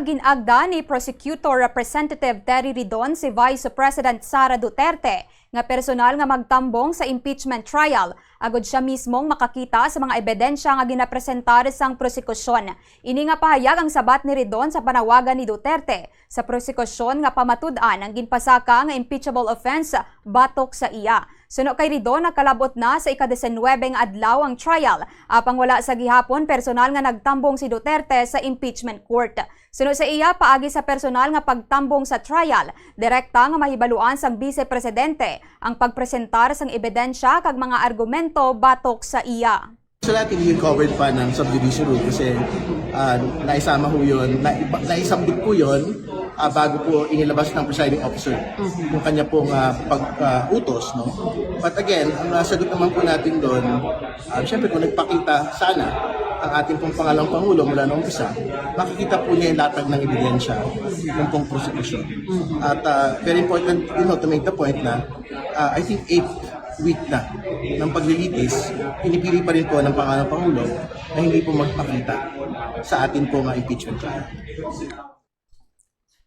Ginagda ni Prosecutor Representative Terry Ridon si Vice President Sara Duterte nga personal nga magtambong sa impeachment trial agod siya mismong makakita sa mga ebidensya nga ginapresentar sang prosekusyon. Ini nga pahayag ang sabat ni Ridon sa panawagan ni Duterte sa prosekusyon nga pamatud-an ang ginpasaka nga impeachable offense batok sa iya. Suno kay Ridon nakalabot na sa ika-19 nga adlaw ang trial apang wala sa gihapon personal nga nagtambong si Duterte sa impeachment court. Suno sa iya paagi sa personal nga pagtambong sa trial, direkta nga mahibaluan sang Vice Presidente ang pagpresentar sang ebidensya kag mga argumento batok sa iya. So natin yung covered pa ng subdivision rule kasi naisama ho yun, naisambit po yun bago po inilabas ng presiding officer yung kanya pong pag-utos. No? But again, ang sagot naman po natin doon, syempre kung nagpakita sana ang ating pong pangalawang Pangulo mula noong umpisa, makikita po niya yung latag ng ebidensya ng pong prosecution. At very important to make the point na I think 8th week na ng paglilitis, pinipili pa rin po ng pangalawang Pangulo na hindi po magpakita sa atin pong impeachment trial.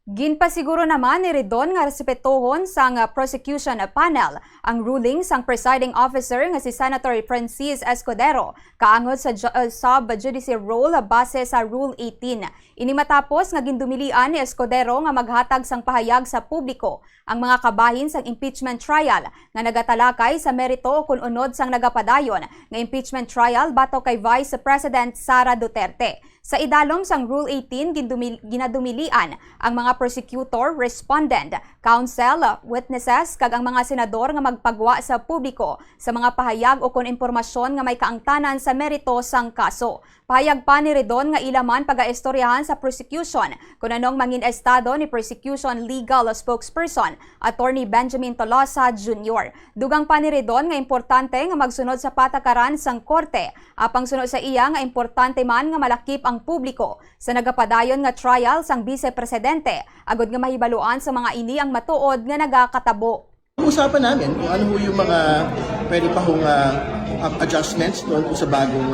Ginpasiguro naman ni Ridon nga respetuhon sang prosecution panel ang ruling sang presiding officer nga si Senator Francis Escudero kaangod sa sub-judice rule base sa Rule 18. Ini matapos nga gindumilian ni Escudero nga maghatag sang pahayag sa publiko ang mga kabahin sang impeachment trial nga nagatalakay sa merito kun unod sang nagapadayon nga impeachment trial batok kay Vice President Sara Duterte. Sa idalom sang Rule 18, ginadumilian ang mga prosecutor, respondent, counsel, witnesses, kag ang mga senador nga magpagwa sa publiko sa mga pahayag o kon impormasyon nga may kaangtanan sa merito sang kaso. Pahayag pa ni Ridon nga ilaman pag-aistoryahan sa prosecution kung anong mangin estado ni prosecution legal spokesperson, Attorney Benjamin Tolosa Jr. Dugang pa ni Ridon nga importante nga magsunod sa patakaran sang korte, apang sunod sa iya nga importante man nga malakip ang publiko sa nagapadayon nga trial sang Vice Presidente agod nga mahibaluan sa mga ini ang matuod nga nagakatabo. Usapan namin kung ano yung mga pwede pa hong adjustments doon sa bagong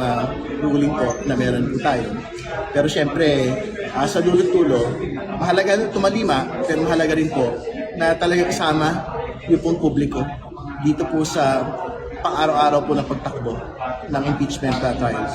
ruling po na meron po tayo. Pero syempre, sa dulo-tulo, mahalaga tumalima, pero mahalaga rin po na talaga kasama yung pong publiko dito po sa pang-araw-araw po na pagtakbo ng impeachment trial.